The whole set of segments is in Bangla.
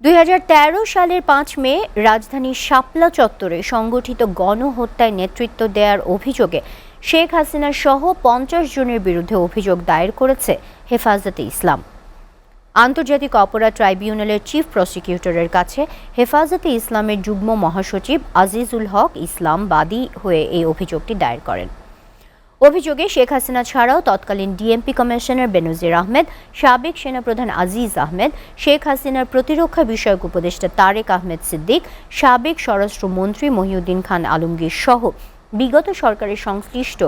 2013 সালের 5 মে রাজধানীর শাপলা চত্বরে সংগঠিত গণহত্যায় নেতৃত্ব দেওয়ার অভিযোগে শেখ হাসিনা সহ 50 জনের বিরুদ্ধে অভিযোগ দায়ের করেছে হেফাজতে ইসলাম। আন্তর্জাতিক অপরাধ ট্রাইব্যুনালের চিফ প্রসিকিউটরের কাছে হেফাজতে ইসলামের যুগ্ম মহাসচিব আজিজুল হক ইসলাম বাদী হয়ে এই অভিযোগটি দায়ের করেন। অভিযোগে শেখ হাসিনা ছাড়াও তৎকালীন ডিএমপি কমিশনার বেনজির আহমেদ, সাবেক সেনাপ্রধান আজিজ আহমেদ, শেখ হাসিনার প্রতিরক্ষা বিষয়ক উপদেষ্টা তারেক আহমেদ সিদ্দিক, সাবেক স্বরাষ্ট্রমন্ত্রী মহিউদ্দিন খান আলমগীর সহ বিগত সরকারের সংশ্লিষ্ট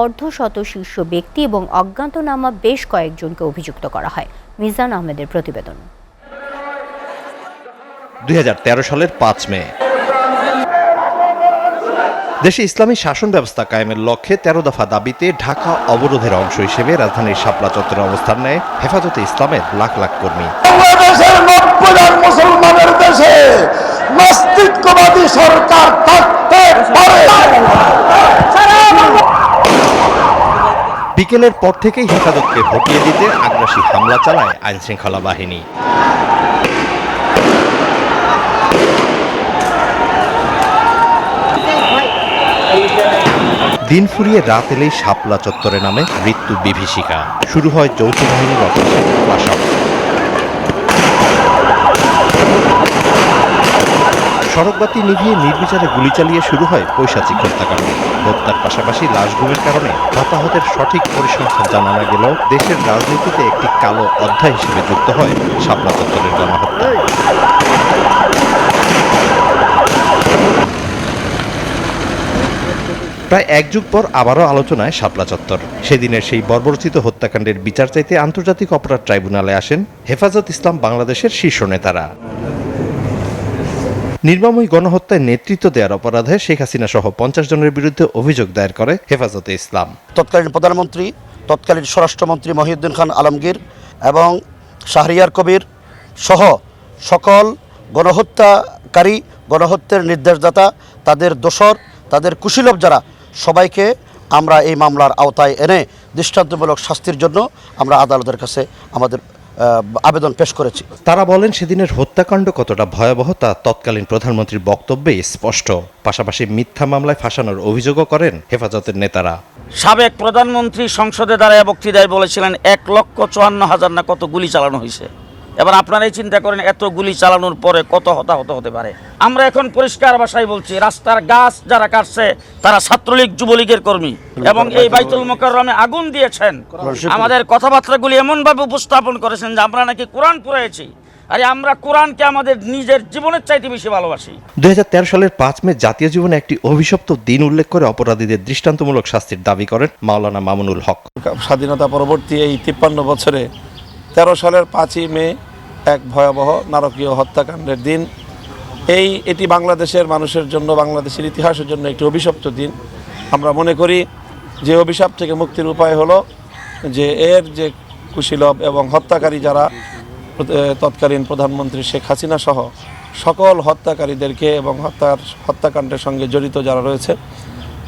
অর্ধশত শীর্ষ ব্যক্তি এবং অজ্ঞাতনামা বেশ কয়েকজনকে অভিযুক্ত করা হয়। মিজান আহমেদের প্রতিবেদন। 2013 সালের 5 মে দেশে ইসলামী শাসন ব্যবস্থা কায়েমের লক্ষ্যে 13 দফা দাবিতে ঢাকা অবরোধের অংশ হিসেবে রাজধানীর শাপলা চত্বরে অবস্থান নেয় হেফাজতে ইসলামের লাখ লাখ কর্মী। বাংলাদেশের 90% মুসলমানের দেশে নাস্তিকবাদী সরকার থাকতে পারে। বিকেলের পর থেকেই হেফাজতকে হটিয়ে দিতে আগ্রাসী হামলা চালায় আইনশৃঙ্খলা বাহিনী। দিন ফুরিয়ে রাত এলেই শাপলা চত্বরে নামে মৃত্যু বিভীষিকা। শুরু হয় যৌথ বাহিনীর অপারেশন আসাম। সড়কবাতি নিভিয়ে নির্বিচারে গুলি চালিয়ে শুরু হয় পৈশাচিক হত্যাকাণ্ড। হত্যার পাশাপাশি লাশ গুমের কারণে হতাহতের সঠিক পরিসংখ্যান জানা না গেলেও দেশের রাজনীতিতে একটি কালো অধ্যায় হিসেবে যুক্ত হয় শাপলা চত্বরের গণহত্যা। প্রায় এক যুগ পর আবারও আলোচনায় শাপলা চত্বর। সেদিনের সেই বর্বরচিত হত্যাকাণ্ডের বিচার চাইতে আন্তর্জাতিক অপরাধ ট্রাইব্যুনালে আসেন হেফাজত ইসলাম বাংলাদেশের শীর্ষ নেতারা। নির্মমই গণহত্যায় নেতৃত্ব দেওয়ার অপরাধে শেখ হাসিনা সহ 50 জনের বিরুদ্ধে অভিযোগ দায়ের করে হেফাজতে ইসলাম। তৎকালীন প্রধানমন্ত্রী, তৎকালীন স্বরাষ্ট্রমন্ত্রী মহিউদ্দিন খান আলমগীর এবং শাহরিয়ার কবির সহ সকল গণহত্যাকারী, গণহত্যার নির্দেশদাতা, তাদের দোসর, তাদের কুশীলব যারা, সবাইকে আমরা এই মামলার আওতায় এনে দৃষ্টান্তমূলক শাস্তির জন্য আমরা আদালতের কাছে আমাদের আবেদন পেশ করেছি। তারা বলেন, সেদিনের হত্যাকাণ্ড কতটা ভয়াবহ তা তৎকালীন প্রধানমন্ত্রীর বক্তব্যে স্পষ্ট। পাশাপাশি মিথ্যা মামলায় ফাঁসানোর অভিযোগও করেন হেফাজতের নেতারা। সাবেক প্রধানমন্ত্রী সংসদে দাঁড়ায় বক্তৃতায় বলেছিলেন 1,54,000 না কত গুলি চালানো হয়েছে। এবার আপনারাই চিন্তা করেন এত গুলি চালানোর পরে কত হতাহত হতে পারে। আমরা এখন পরিষ্কার ভাষায় বলছি, রাস্তার গাছ যারা কাটছে তারা ছাত্রলীগ, যুবলীগের কর্মী এবং এই বাইতুল মোকাররমে আগুন দিয়েছেন। আমাদের কথাবার্তাগুলি এমনভাবে উপস্থাপন করেছেন যে আমরা নাকি কোরআন পড়েছি। আরে আমরা কোরআনকে আমাদের নিজের জীবনের চাইতে বেশি ভালোবাসি। 2013 সালের 5 মে জাতীয় জীবনে একটি অভিশপ্ত দিন উল্লেখ করে অপরাধীদের দৃষ্টান্তমূলক শাস্তির দাবি করেন মাওলানা মামুনুল হক। স্বাধীনতা পরবর্তী এই 53 বছরে 13 সালের 5ই মে এক ভয়াবহ নারকীয় হত্যাকাণ্ডের দিন। এটি বাংলাদেশের মানুষের জন্য, বাংলাদেশের ইতিহাসের জন্য একটি অভিশপ্ত দিন। আমরা মনে করি যে অভিশাপ থেকে মুক্তির উপায় হলো যে এর যে কুশীলব এবং হত্যাকারী যারা, তৎকালীন প্রধানমন্ত্রী শেখ হাসিনা সহ সকল হত্যাকারীদেরকে এবং হত্যাকাণ্ডের সঙ্গে জড়িত যারা রয়েছে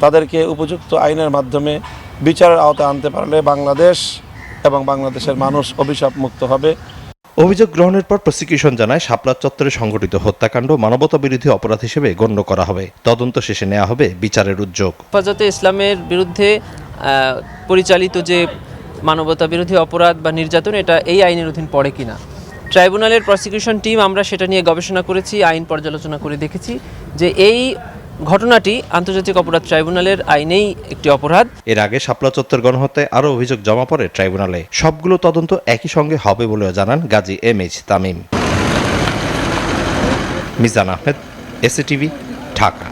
তাদেরকে উপযুক্ত আইনের মাধ্যমে বিচারের আওতায় আনতে পারলে বাংলাদেশ এবং বাংলাদেশের মানুষ অভিশাপ মুক্ত হবে। অভিযোগ গ্রহণের পর প্রসিকিউশন জানায়, শাপলা চত্বরে সংঘটিত হত্যাকাণ্ড মানবতা বিরোধী অপরাধ হিসেবে গণ্য করা হবে। তদন্ত শেষে নেওয়া হবে বিচারের উদ্যোগ। হেফাজতে ইসলামের বিরুদ্ধে পরিচালিত যে মানবতা বিরোধী অপরাধ বা নির্যাতন, এটা এই আইনের অধীন পড়ে কিনা। ট্রাইব্যুনালের প্রসিকিউশন টিম আমরা সেটা নিয়ে গবেষণা করেছি, আইন পর্যালোচনা করে দেখেছি যে এই ঘটনাটি আন্তর্জাতিক অপরাধ ট্রাইব্যুনালের আইনেই একটি অপরাধ। এর আগে শাপলা চত্বর গণহত্যায় আরও অভিযোগ জমা পড়ে ট্রাইব্যুনালে। সবগুলো তদন্ত একই সঙ্গে হবে বলেও জানান গাজী এমএইচ তামিম। মিজান আহমেদ, এসএটিভি, ঢাকা।